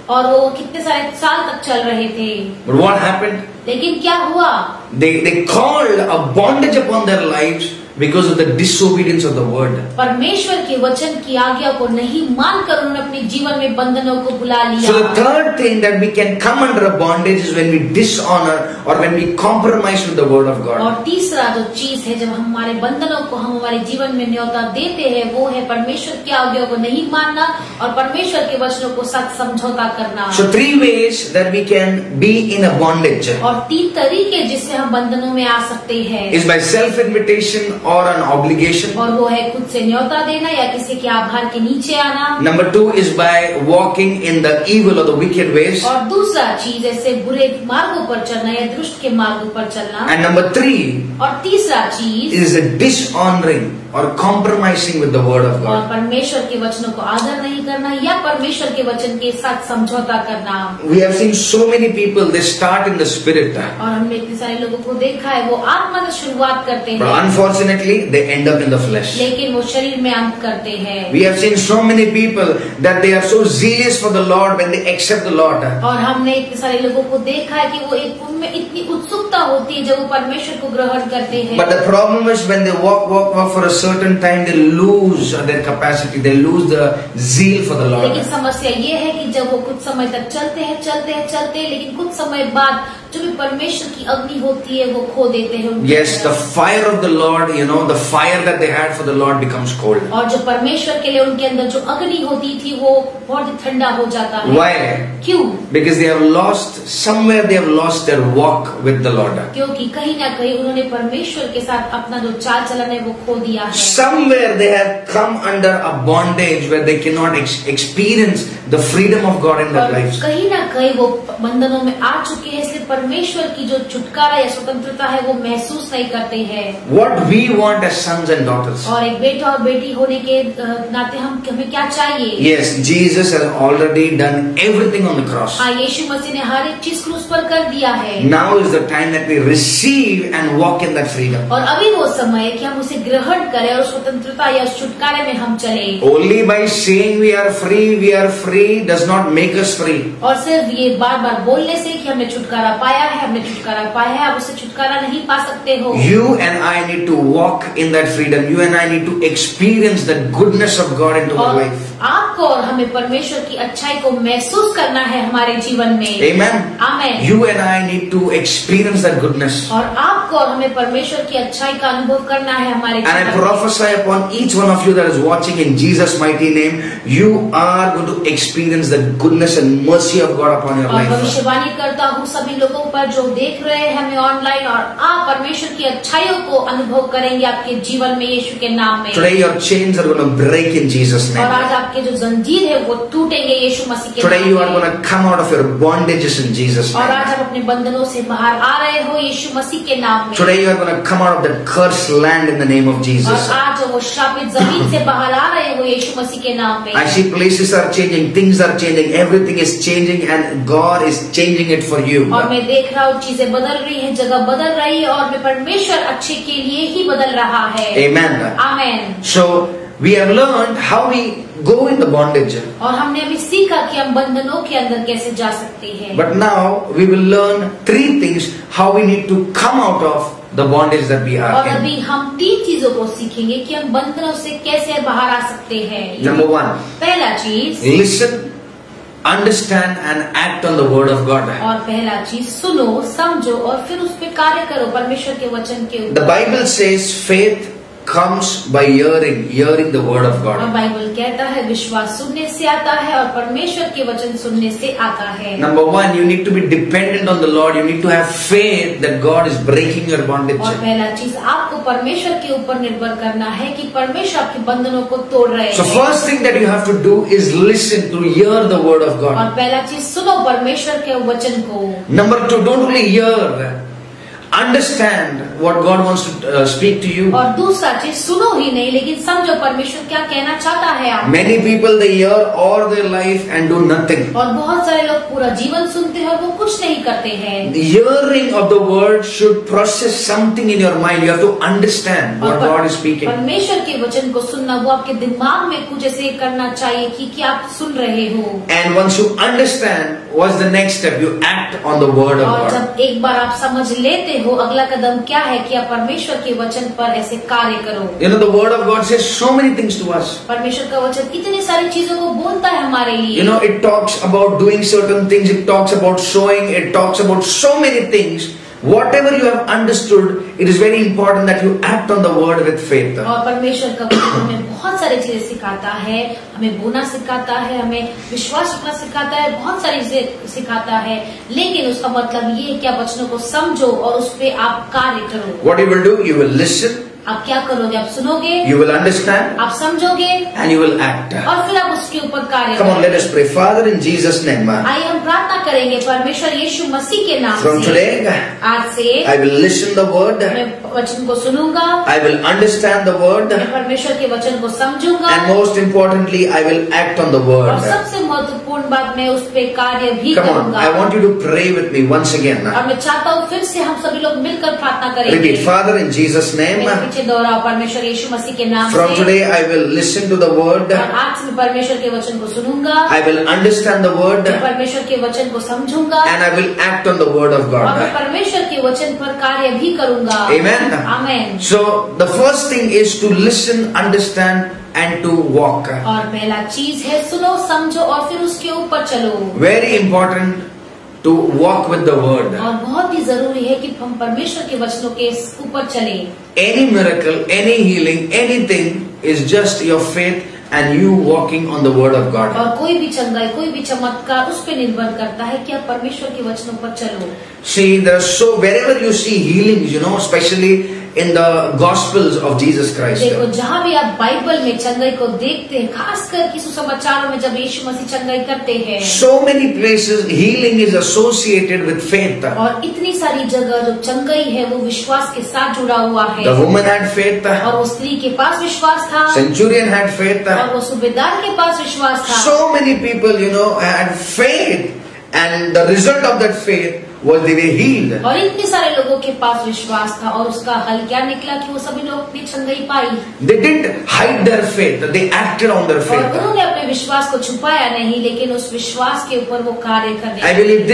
Speaker 2: और वो कितने सारे साल तक चल रहे थे।
Speaker 1: But what happened?
Speaker 2: लेकिन क्या हुआ?
Speaker 1: They called a bondage upon their lives because of the disobedience of the word.
Speaker 2: परमेश्वर के वचन की आज्ञा को नहीं मानकर उन्होंने अपने जीवन में बंधनों को बुला लिया।
Speaker 1: So the third thing that we can come under a bondage is when we dishonor or when we compromise with the word of God.
Speaker 2: और तीसरा जो चीज है जब हमारे बंधनों को हम हमारे जीवन में न्योता देते हैं वो है परमेश्वर की आज्ञा को नहीं मानना और परमेश्वर के वचनों को साथ समझौता करना।
Speaker 1: So three ways that we can be in a bondage.
Speaker 2: और तीन तरीके जिससे हम बंधनों में आ सकते हैं
Speaker 1: is by self invitation or an obligation.
Speaker 2: और वो है खुद से न्योता देना या किसी के आभार के नीचे आना।
Speaker 1: Number two is by walking in the evil or the wicked ways.
Speaker 2: और दूसरा चीज ऐसे बुरे मार्गों पर चलना या दुष्ट के मार्गों पर चलना।
Speaker 1: And number three
Speaker 2: और तीसरा चीज
Speaker 1: is a dishonoring or compromising with the word of
Speaker 2: और
Speaker 1: God.
Speaker 2: परमेश्वर के वचनों को आदर नहीं करना या परमेश्वर के वचन के साथ समझौता करना।
Speaker 1: We have seen so many people, they start in the spirit,
Speaker 2: और हमने इतने सारे लोगों को देखा है वो आत्मा से शुरुआत करते
Speaker 1: but
Speaker 2: हैं
Speaker 1: unfortunately they end up in the flesh.
Speaker 2: लेकिन वो शरीर में अंत करते हैं।
Speaker 1: We have seen so many people that they are so zealous for the Lord when they accept the Lord.
Speaker 2: और हमने इतने सारे लोगों को देखा है कि वो एक उनमें इतनी उत्सुकता होती है जब वो परमेश्वर को ग्रहण करते हैं।
Speaker 1: But the problem is when they walk for a certain time, they lose their capacity, they lose the zeal for the Lord.
Speaker 2: लेकिन समस्या ये है कि जब वो कुछ समय तक चलते हैं लेकिन कुछ समय बाद जो भी परमेश्वर की अग्नि होती है वो खो देते हैं।
Speaker 1: Yes, the fire of the Lord, the fire that they had for the Lord becomes cold.
Speaker 2: और जो परमेश्वर के लिए उनके अंदर जो अग्नि होती थी वो बहुत ही ठंडा हो जाता है।
Speaker 1: Why?
Speaker 2: क्यों?
Speaker 1: Because they have lost their walk with the Lord.
Speaker 2: क्योंकि कहीं ना कहीं उन्होंने परमेश्वर के साथ अपना जो चाल चलन है वो खो दिया है।
Speaker 1: Somewhere they have come under a bondage where they cannot experience the freedom of God in their lives.
Speaker 2: कहीं ना कहीं वो बंधनों में आ चुके हैं इसलिए परमेश्वर की जो छुटकारा या स्वतंत्रता है वो महसूस नहीं करते हैं।
Speaker 1: What we want as sons and daughters.
Speaker 2: और एक बेटा और बेटी होने के नाते हमें क्या चाहिए?
Speaker 1: Yes, Jesus has already done everything on the cross.
Speaker 2: हाँ, यीशु मसीह ने हर एक चीज क्रूस पर कर दिया है।
Speaker 1: Now is the time that we receive and walk in that freedom.
Speaker 2: और अभी वो समय है कि हम उसे ग्रहण करें और स्वतंत्रता या छुटकारे में हम चले।
Speaker 1: Only by saying we are free does not make us free.
Speaker 2: और सिर्फ ये बार बार बोलने से कि हमने छुटकारा पाया है आप उससे छुटकारा नहीं पा सकते हो।
Speaker 1: You and I need to walk in that freedom. You and I need to experience the goodness of God into our life.
Speaker 2: आपको और हमें परमेश्वर की अच्छाई को महसूस करना है हमारे जीवन में।
Speaker 1: Amen.
Speaker 2: Amen.
Speaker 1: You and I need to experience that goodness.
Speaker 2: और आपको और हमें परमेश्वर की अच्छाई का अनुभव करना है हमारे जीवन में।
Speaker 1: And I prophesy upon each one of you that is watching in Jesus' mighty name, you are going to experience the goodness and mercy of God upon your
Speaker 2: और
Speaker 1: life.
Speaker 2: भविष्यवाणी करता हूँ सभी लोगों पर जो देख रहे हैं हमें ऑनलाइन और आप परमेश्वर की अच्छाइयों को अनुभव करेंगे आपके जीवन में यीशु के नाम में।
Speaker 1: Today your chains are going to break in Jesus'
Speaker 2: और आज
Speaker 1: name.
Speaker 2: आपके जो जंजीर है वो टूटेंगे यीशु मसीह के
Speaker 1: Today
Speaker 2: नाम
Speaker 1: you are
Speaker 2: में।
Speaker 1: going to come out of your bondages in Jesus'
Speaker 2: और आज
Speaker 1: name.
Speaker 2: आप अपने बंधनों से बाहर आ रहे हो यीशु मसीह के नाम में।
Speaker 1: Today you are going to come out of that cursed land in the name of
Speaker 2: और
Speaker 1: Jesus.
Speaker 2: आज वो श्रापित जमीन से बाहर आ रहे हो यीशु मसीह के नाम में।
Speaker 1: I see places are changing, things are changing, everything is changing and God is changing it for you.
Speaker 2: और मैं देख रहा हूँ चीजें बदल रही हैं, जगह बदल रही है और मैं परमेश्वर अच्छे के लिए ही बदल रहा है।
Speaker 1: Amen.
Speaker 2: Amen.
Speaker 1: So we have learned how we go in the bondage.
Speaker 2: और हमने अभी सीखा कि हम बंधनों के अंदर कैसे जा सकते हैं।
Speaker 1: But now we will learn three things how we need to come out of the bondage that we
Speaker 2: और
Speaker 1: are in.
Speaker 2: अभी हम तीन चीजों को सीखेंगे कि हम बंधनों से कैसे बाहर आ सकते हैं।
Speaker 1: Number one,
Speaker 2: पहला चीज
Speaker 1: listen, understand and act on the word of God.
Speaker 2: और पहला चीज सुनो, समझो और फिर उस पे कार्य करो परमेश्वर के वचन के
Speaker 1: The
Speaker 2: ऊपर।
Speaker 1: Bible says faith comes by hearing the word of
Speaker 2: और
Speaker 1: God.
Speaker 2: बाइबल कहता है विश्वास सुनने से आता है और परमेश्वर के वचन सुनने से आता है।
Speaker 1: Number one, you need to be dependent on the Lord. You need to have faith that God is breaking your bondage.
Speaker 2: और पहला चीज आपको परमेश्वर के ऊपर निर्भर करना है कि परमेश्वर आपके बंधनों को तोड़ रहे
Speaker 1: So
Speaker 2: हैं।
Speaker 1: first thing that you have to do is listen to hear the word of
Speaker 2: और
Speaker 1: God.
Speaker 2: पहला चीज सुनो परमेश्वर के वचन को।
Speaker 1: Number two, don't only hear, understand what God wants to speak to you.
Speaker 2: और दूसरा चीज सुनो ही नहीं लेकिन समझो परमेश्वर क्या कहना चाहता है आप।
Speaker 1: Many people they hear all their life and do nothing.
Speaker 2: और बहुत सारे लोग पूरा जीवन सुनते हैं और वो कुछ नहीं करते हैं।
Speaker 1: The hearing of the word should process something in your mind. You have to understand what God is speaking.
Speaker 2: परमेश्वर के वचन को सुनना वो आपके दिमाग में कुछ ऐसे करना चाहिए कि आप सुन रहे हो।
Speaker 1: And once you understand, what's the next step? You act on the word of
Speaker 2: और
Speaker 1: God.
Speaker 2: जब एक बार आप समझ लेते हो अगला कदम क्या है कि आप परमेश्वर के वचन पर ऐसे कार्य करो।
Speaker 1: You know, the word of God says so many things to us.
Speaker 2: परमेश्वर का वचन इतनी सारी चीजों को बोलता है हमारे लिए।
Speaker 1: You know, it talks about doing certain things. It talks about sowing. It talks about so many things. Whatever you have understood, it is very important that you act on the word with faith.
Speaker 2: और परमेश्वर का वचन हमें बहुत सारी चीजें सिखाता है, हमें बोलना सिखाता है, हमें विश्वास रखना सिखाता है, बहुत सारी चीजें सिखाता है। लेकिन उसका मतलब ये है कि आप वचनों को समझो और उस पे आप कार्य करो।
Speaker 1: What you will do? You will listen.
Speaker 2: आप क्या करोगे? आप सुनोगे,
Speaker 1: You will understand,
Speaker 2: आप समझोगे
Speaker 1: and you will act.
Speaker 2: और फिर आप उसके ऊपर कार्य
Speaker 1: Come on, let
Speaker 2: करोगे।
Speaker 1: us pray. Father, in Jesus' name,
Speaker 2: आइए हम प्रार्थना करेंगे परमेश्वर यीशु मसीह के नाम
Speaker 1: from
Speaker 2: से।
Speaker 1: today,
Speaker 2: आज से
Speaker 1: I will listen the word.
Speaker 2: मैं वचन को सुनूंगा,
Speaker 1: I will understand the word.
Speaker 2: मैं परमेश्वर के वचन को समझूंगा
Speaker 1: And most importantly, I will act on the
Speaker 2: और
Speaker 1: word.
Speaker 2: सबसे महत्वपूर्ण बात मैं उस पे कार्य भी
Speaker 1: Come on,
Speaker 2: करूंगा।
Speaker 1: I want you to pray with me once again.
Speaker 2: और मैं चाहता हूँ फिर से हम सभी लोग मिलकर प्रार्थना करेंगे।
Speaker 1: Repeat, Father, in Jesus' name,
Speaker 2: मेरे पीछे दोहराओ परमेश्वर यीशु मसीह के नाम
Speaker 1: from
Speaker 2: से।
Speaker 1: today I will listen to the word.
Speaker 2: और आज से मैं परमेश्वर के वचन को सुनूंगा,
Speaker 1: I will understand the word.
Speaker 2: मैं परमेश्वर के वचन को समझूंगा
Speaker 1: And I will act on the word of
Speaker 2: और मैं
Speaker 1: God.
Speaker 2: परमेश्वर के वचन पर कार्य भी करूंगा।
Speaker 1: Amen.
Speaker 2: Amen.
Speaker 1: So, the first thing is to listen, understand, and to walk.
Speaker 2: और पहला चीज है सुनो, समझो और फिर उसके ऊपर चलो।
Speaker 1: Very important to walk with the word.
Speaker 2: और बहुत ही जरूरी है कि हम परमेश्वर के वचनों के ऊपर चले।
Speaker 1: Any miracle, any healing, anything is just your faith and you walking on the word of God.
Speaker 2: और कोई भी चंगाई, कोई भी चमत्कार उस पर निर्भर करता है कि आप परमेश्वर के वचनों पर चलो।
Speaker 1: See, there are so wherever you see healings, you know, especially in the Gospels of Jesus Christ.
Speaker 2: देखो जहाँ भी आप बाइबल में चंगाई को देखते हैं, खासकर कि सुसमाचारों में जब यीशु मसीह चंगाई करते हैं,
Speaker 1: So many places healing is associated with faith.
Speaker 2: और इतनी सारी जगह जो चंगाई है वो विश्वास के साथ जुड़ा हुआ है।
Speaker 1: The woman had faith.
Speaker 2: और वो स्त्री के पास विश्वास था,
Speaker 1: Centurion had faith.
Speaker 2: और वो सूबेदार के पास विश्वास था।
Speaker 1: So many people, you know, had faith, and the result of that faith was they were healed.
Speaker 2: और इतने सारे लोगों के पास विश्वास था और उसका हल क्या निकला कि वो सभी लोग ने चंगाई पाई।
Speaker 1: They didn't hide their faith; they acted on their
Speaker 2: और
Speaker 1: faith.
Speaker 2: उन्होंने अपने विश्वास को छुपाया नहीं, लेकिन उस विश्वास के ऊपर वो कार्य करने
Speaker 1: I believe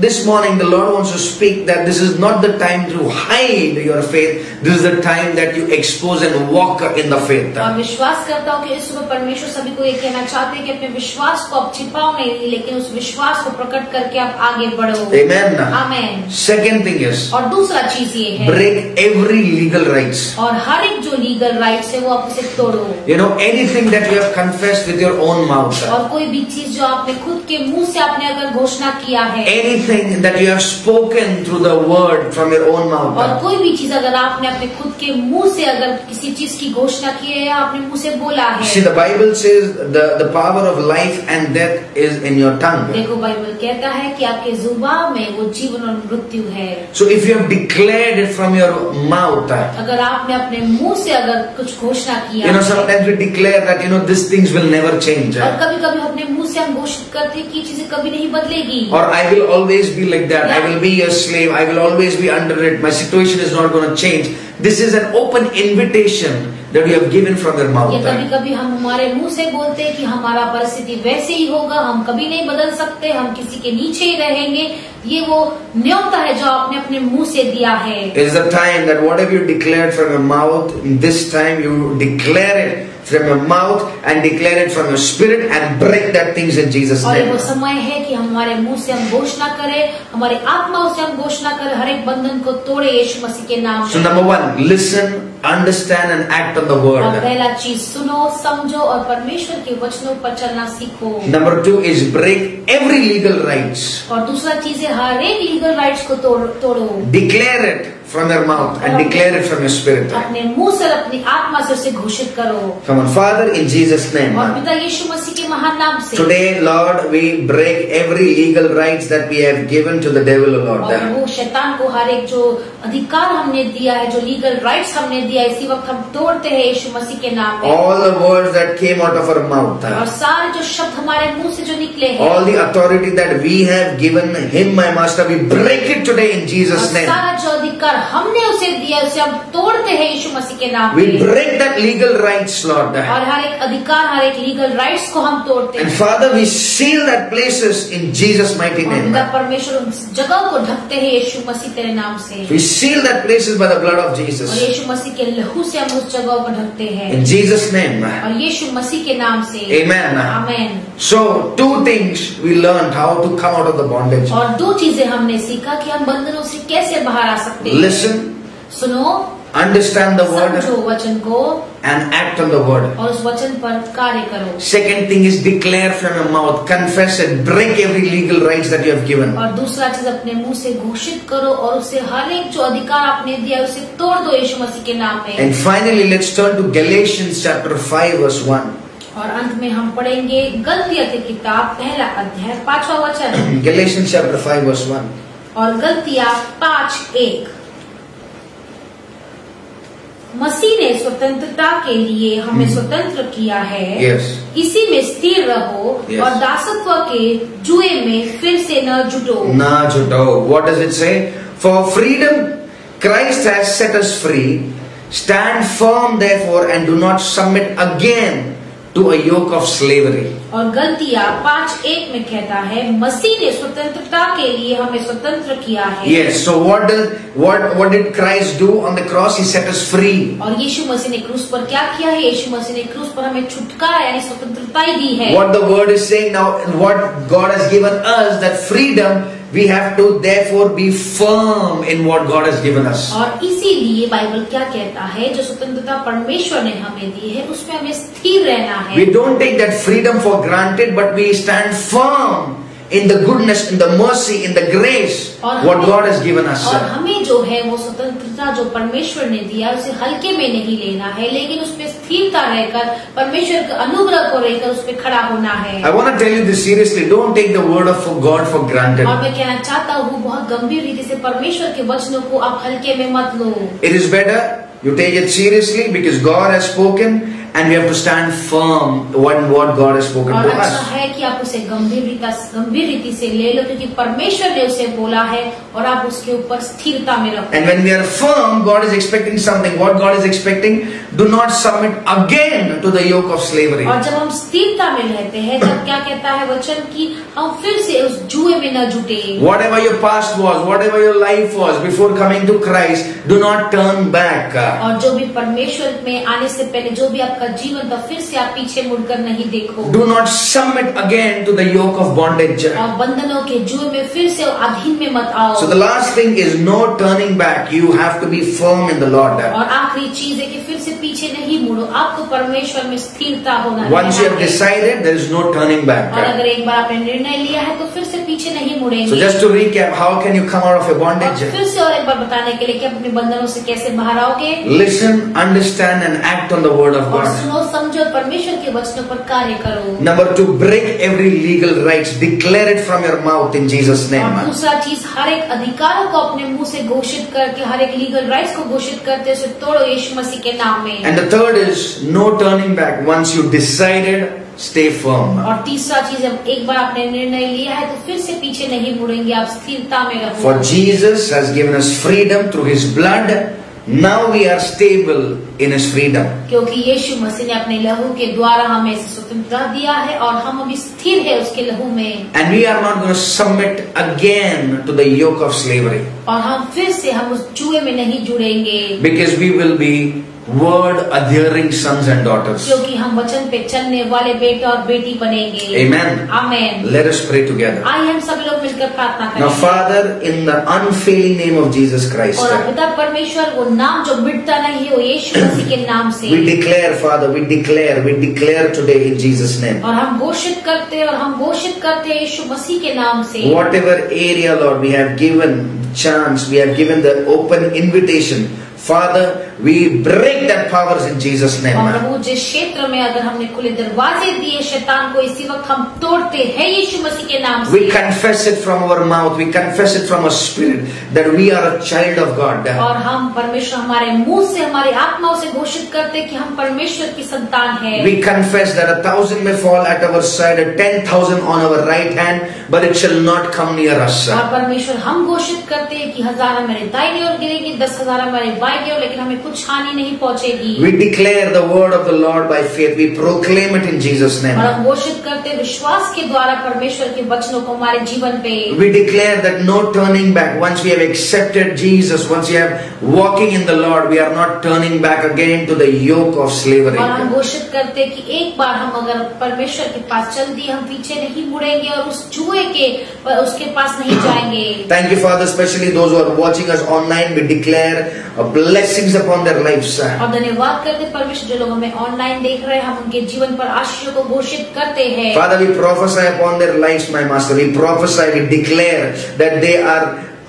Speaker 1: this morning the Lord wants to speak that this is not the time to hide your faith. This is the time that you expose and walk in the faith.
Speaker 2: और विश्वास करता हूँ कि इस समय परमेश्वर सभी को ये कहना चाहते हैं कि अपने विश्वास को आप छिपाओ नहीं, लेकिन उस विश्वास को प्रकट करके आप आगे बढ़ो।
Speaker 1: Amen.
Speaker 2: Amen.
Speaker 1: Second thing is
Speaker 2: और दूसरा चीज ये है
Speaker 1: break every legal rights.
Speaker 2: और हर एक जो लीगल राइट्स है वो आप उसे तोड़ो।
Speaker 1: You know, anything that you have confessed with your own mouth,
Speaker 2: और कोई भी चीज जो आपने खुद के मुंह से आपने अगर घोषणा किया है,
Speaker 1: anything that you have spoken through the word from your own
Speaker 2: और
Speaker 1: mouth.
Speaker 2: कोई भी चीज अगर आपने अपने खुद के मुंह से अगर किसी चीज की घोषणा की है या आपने मुंह से बोला
Speaker 1: See,
Speaker 2: है।
Speaker 1: the Bible says the power of life and death is in your tongue.
Speaker 2: देखो बाइबल कहता है कि आपके जुबान में वो जीवन और मृत्यु है।
Speaker 1: So if you have declared it from your mouth,
Speaker 2: अगर आपने अपने मुंह से अगर कुछ घोषणा किया
Speaker 1: you know,
Speaker 2: है,
Speaker 1: sometimes we declare that, you know, these things will never change.
Speaker 2: और कभी कभी अपने मुंह से हम घोषित करते हैं कि चीजें कभी नहीं बदलेगी,
Speaker 1: Or I will always be like that. I will be a slave. I will always be under it. My situation is not going to change. This is an open invitation that you have given from your mouth.
Speaker 2: ये कभी कभी हम हमारे मुंह से बोलते हैं कि हमारा परिस्थिति वैसे ही होगा, हम कभी नहीं बदल सकते, हम किसी के नीचे ही रहेंगे। ये वो न्योता है जो आपने अपने मुंह से दिया है।
Speaker 1: It is the time that whatever you declared from your mouth, this time you declare it from your mouth and declare it from your spirit and break that things in Jesus'
Speaker 2: और
Speaker 1: name.
Speaker 2: वो समय है कि हमारे मुंह से हम घोषणा करें, हमारी आत्माओं से हम घोषणा करें, हर एक बंधन को तोड़े यीशु मसीह के नाम
Speaker 1: So
Speaker 2: से।
Speaker 1: number one, listen, understand and act on the
Speaker 2: और
Speaker 1: word.
Speaker 2: पहला चीज सुनो, समझो और परमेश्वर के वचनों पर चलना सीखो।
Speaker 1: Number two is break every legal rights.
Speaker 2: और दूसरा चीज है हर एक लीगल राइट्स को तोड़ो।
Speaker 1: Declare it from your mouth and declare it from your spirit.
Speaker 2: अपने मुंह से अपनी आत्मा से उसे घोषित करो।
Speaker 1: Come on, Father, in Jesus' name.
Speaker 2: और पिता यीशु मसीह के महान नाम से
Speaker 1: Today, Lord, we break every legal rights that we have given to the devil, O Lord.
Speaker 2: और वो शैतान को हर एक जो अधिकार हमने दिया है, जो लीगल राइट्स हमने दिया, इसी वक्त हम तोड़ते हैं यीशु मसीह के नाम में।
Speaker 1: All the words that came out of our mouth,
Speaker 2: और सारे जो शब्द हमारे मुंह से जो निकले हैं,
Speaker 1: all the authority that we have given him, my master, we break it today in Jesus' name.
Speaker 2: सारा जो अधिकार हमने उसे दिया, उसे हम तोड़ते हैं यीशु मसीह के नाम
Speaker 1: We
Speaker 2: में।
Speaker 1: break that legal rights, Lord.
Speaker 2: और हर एक अधिकार, हर एक लीगल राइट्स को हम तोड़ते
Speaker 1: And
Speaker 2: हैं।
Speaker 1: Father, we seal that places in Jesus' mighty
Speaker 2: और
Speaker 1: name.
Speaker 2: पिता परमेश्वर उस जगह को ढकते हैं यीशु मसीह तेरे नाम से।
Speaker 1: We seal that places by the blood of
Speaker 2: और
Speaker 1: Jesus.
Speaker 2: यीशु मसीह के लहू से हम उस जगह को ढकते हैं।
Speaker 1: In Jesus' name.
Speaker 2: और यीशु मसीह के नाम से।
Speaker 1: Amen.
Speaker 2: Amen.
Speaker 1: So, two things we learned how to come out of the bondage.
Speaker 2: और दो चीजें हमने सीखा कि हम बंधनों से कैसे बाहर आ सकते हैं।
Speaker 1: Listen,
Speaker 2: सुनो,
Speaker 1: understand the word,
Speaker 2: समझो वचन को
Speaker 1: and act on the word.
Speaker 2: और उस वचन पर कार्य करो।
Speaker 1: Second thing is declare from your mouth, confess it, break every legal rights that you have given.
Speaker 2: और दूसरा चीज अपने मुंह से घोषित करो और उससे हर एक जो अधिकार आपने दिया उसे तोड़ दो यीशु मसीह के नाम में।
Speaker 1: And finally, let's turn to Galatians chapter 5 verse 1.
Speaker 2: और अंत में हम पढ़ेंगे गलतियों की किताब 1 अध्याय 5वां वचन।
Speaker 1: Galatians chapter 5 verse 1.
Speaker 2: और गलतियां 5:1। मसीह ने स्वतंत्रता के लिए हमें स्वतंत्र किया है।
Speaker 1: Yes.
Speaker 2: इसी में स्थिर रहो।
Speaker 1: Yes.
Speaker 2: और दासत्व के जुए में फिर से न जुटो।
Speaker 1: Na juto. What does it say? For freedom, Christ has set us free. Stand firm therefore and do not submit again to a yoke of slavery.
Speaker 2: और गलतियां 5:1 में कहता है मसीह ने स्वतंत्रता के लिए हमें स्वतंत्र किया है।
Speaker 1: Yes. So what did Christ do on the cross? He set us free.
Speaker 2: और यीशु मसीह ने क्रूस पर क्या किया है? यीशु मसीह ने क्रूस पर हमें छुटकारा यानी स्वतंत्रता ही दी है।
Speaker 1: What the word is saying now, what God has given us, that freedom, we have to therefore be firm in what God has given us.
Speaker 2: और इसीलिए बाइबल क्या कहता है, जो स्वतंत्रता परमेश्वर ने हमें दी है उसमें हमें स्थिर रहना है।
Speaker 1: We don't take that freedom for granted, but we stand firm in the goodness, in the mercy, in the grace, what God has given us.
Speaker 2: और हमें जो है वो स्वतंत्रता जो परमेश्वर ने दिया उसे हल्के में नहीं लेना है, लेकिन उसमें स्थिरता रहकर परमेश्वर के अनुग्रह को रहकर उस पर खड़ा होना है।
Speaker 1: I want to tell you this seriously. Don't take the word of God for granted.
Speaker 2: और मैं कहना चाहता हूँ बहुत गंभीर रीति से परमेश्वर के वचनों को आप हल्के में मत लो।
Speaker 1: It is better you take it seriously because God has spoken. And we have to stand firm when what God has spoken
Speaker 2: और
Speaker 1: to
Speaker 2: अच्छा
Speaker 1: us.
Speaker 2: है कि आप उसे गंभीर रीति से ले लो, क्योंकि परमेश्वर ने उसे बोला है और आप उसके ऊपर स्थिरता में रखो।
Speaker 1: And when we are firm, God is expecting something. What God is expecting, do not submit again to the yoke of slavery.
Speaker 2: और जब हम स्थिरता में रहते हैं, जब क्या कहता है वचन कि हम फिर से उस जुए में न जुटे।
Speaker 1: Whatever your past was, whatever your life was before coming to Christ, do not turn back.
Speaker 2: और जो भी परमेश्वर में आने से पहले जो भी आपका जीवन था, फिर से आप पीछे मुड़कर नहीं देखो।
Speaker 1: Do not submit again to the yoke of bondage.
Speaker 2: और बंधनों के जुए में फिर से अधीन में मत आओ।
Speaker 1: So the last thing is no turning back. You have to be firm in the Lord.
Speaker 2: और आखिरी चीज है कि फिर से पीछे नहीं मुड़ो, आपको परमेश्वर में स्थिरता होना।
Speaker 1: Once you have decided, there is no turning back.
Speaker 2: और अगर एक बार आपने निर्णय लिया है तो फिर से पीछे नहीं मुड़ेंगे।
Speaker 1: So just to recap, how can you come out of your
Speaker 2: और
Speaker 1: bondage?
Speaker 2: फिर से और एक बार बताने के लिए कि अपने बंधनों से कैसे बाहर आओगे।
Speaker 1: Listen, understand and act on the word of
Speaker 2: और
Speaker 1: God.
Speaker 2: सुनो, समझो, परमेश्वर के वचनों पर कार्य करो।
Speaker 1: Number 2, break every legal rights. Declare it from your mouth in Jesus'
Speaker 2: और
Speaker 1: name.
Speaker 2: दूसरा चीज, हर एक अधिकारों को अपने मुंह से घोषित करके, हर एक लीगल राइट्स को घोषित करते उसे तोड़ो यीशु मसीह के नाम में।
Speaker 1: And the third is no turning back. Once you decided, stay firm.
Speaker 2: और तीसरा चीज, जब एक बार आपने निर्णय लिया है तो फिर से पीछे नहीं मुड़ेंगे, आप स्थिरता में रहो।
Speaker 1: For Jesus has given us freedom through His blood. Now we are stable in His freedom.
Speaker 2: क्योंकि यीशु मसीह ने अपने लहू के द्वारा हमें स्वतंत्रता दिया है और हम अभी स्थिर है उसके लहू में।
Speaker 1: And we are not going to submit again to the yoke of slavery.
Speaker 2: और हम फिर से हम उस जुए में नहीं जुड़ेंगे।
Speaker 1: Because we will be word adhering sons and daughters.
Speaker 2: क्योंकि हम वचन पे चलने वाले बेटा और बेटी बनेंगे।
Speaker 1: Amen.
Speaker 2: आमेन।
Speaker 1: Let us pray together.
Speaker 2: आइए हम सब लोग मिलकर प्रार्थना
Speaker 1: Now,
Speaker 2: करें।
Speaker 1: Father, in the unfailing name of Jesus Christ,
Speaker 2: और पिता परमेश्वर, वो नाम जो मिटता नहीं हो, यीशु मसीह के नाम से
Speaker 1: we declare, Father, we declare today in Jesus' name.
Speaker 2: और हम घोषित करते हैं यीशु मसीह के नाम से।
Speaker 1: Whatever area, Lord, we have given chance, we have given the open invitation. Father, we break that powers in Jesus' name.
Speaker 2: और प्रभु जिस क्षेत्र में अगर हमने खुले दरवाजे दिए शैतान को, इसी वक्त हम तोड़ते हैं यीशु मसीह के नाम से।
Speaker 1: We confess it from our mouth, we confess it from our spirit that we are a child of God.
Speaker 2: और हम परमेश्वर हमारे मुंह से, हमारी आत्माओं से घोषित करते कि हम परमेश्वर की संतान हैं।
Speaker 1: We confess that 1,000 may fall at our side, 10,000 on our right hand, but it shall not come near us.
Speaker 2: और परमेश्वर हम घोषित करते हैं कि 1,000 हमारे दाहिनी ओर गिरेंगे, 10,000 हमारे बाईं ओर, लेकिन हमें कुछ हानि नहीं पहुंचेगी।
Speaker 1: We declare the word of the Lord by faith. We proclaim it in Jesus' name.
Speaker 2: और हम घोषित करते विश्वास के द्वारा परमेश्वर के वचनों को हमारे जीवन पे।
Speaker 1: We declare that no turning back. Once we have accepted Jesus, once we have walking in the Lord, we are not turning back again to the yoke of slavery.
Speaker 2: और हम घोषित करते कि एक बार हम अगर परमेश्वर के पास चल दिए, हम पीछे नहीं मुड़ेंगे और उस जुए के उसके पास नहीं जाएंगे।
Speaker 1: Thank you, Father, especially those who are watching us online. We declare blessings upon their lives.
Speaker 2: और धन्यवाद करते परमेश्वर, जो लोग हमें ऑनलाइन देख रहे हैं, हम उनके जीवन पर आशीषों को घोषित करते हैं।
Speaker 1: Father, we prophesy upon their lives, my Master. We prophesy, we declare that they are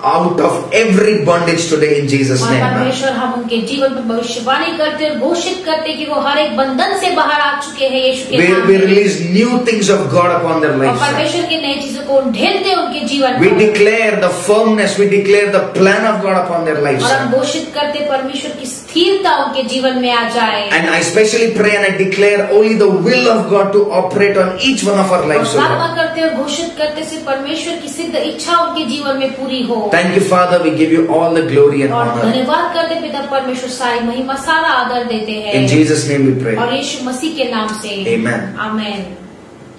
Speaker 1: out of every bondage today in Jesus'
Speaker 2: और
Speaker 1: name.
Speaker 2: परमेश्वर हम उनके जीवन पर भविष्यवाणी करते और घोषित करते कि वो हर एक बंधन से बाहर आ चुके हैं यीशु के नाम
Speaker 1: We
Speaker 2: में।
Speaker 1: release new things of God upon their
Speaker 2: और
Speaker 1: lives.
Speaker 2: परमेश्वर की नई चीजों को ढेलते उनके जीवन
Speaker 1: We
Speaker 2: पर।
Speaker 1: declare the firmness, we declare the plan of God upon their lives.
Speaker 2: और हम घोषित करते परमेश्वर की स्थिरता उनके जीवन में आ जाए।
Speaker 1: And I especially pray and I declare only the will of God to operate on each one of our lives.
Speaker 2: और प्रार्थना करते और घोषित करते से परमेश्वर की सिद्ध इच्छा उनके जीवन में पूरी हो।
Speaker 1: Thank you, Father. We give you all the glory and
Speaker 2: और
Speaker 1: honor.
Speaker 2: धन्यवाद करते पिता परमेश्वर, सारी महिमा सारा आदर देते हैं।
Speaker 1: In Jesus' name we pray.
Speaker 2: और यीशु मसीह के नाम से
Speaker 1: Amen.
Speaker 2: Amen.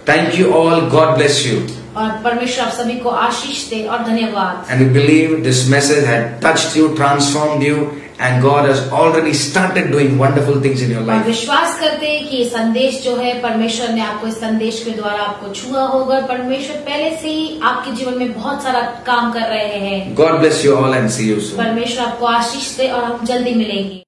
Speaker 1: Thank you all. God bless you.
Speaker 2: और परमेश्वर आप सभी को आशीष दे और धन्यवाद।
Speaker 1: And we believe this message had touched you, transformed you, and God has already started doing wonderful things in your
Speaker 2: और
Speaker 1: life.
Speaker 2: विश्वास करते हैं कि ये संदेश जो है परमेश्वर ने आपको इस संदेश के द्वारा आपको छुआ होगा। परमेश्वर पहले से ही आपके जीवन में बहुत सारा काम कर रहे हैं।
Speaker 1: God bless you all and see you soon.
Speaker 2: परमेश्वर आपको आशीष दे और हम जल्दी मिलेंगे।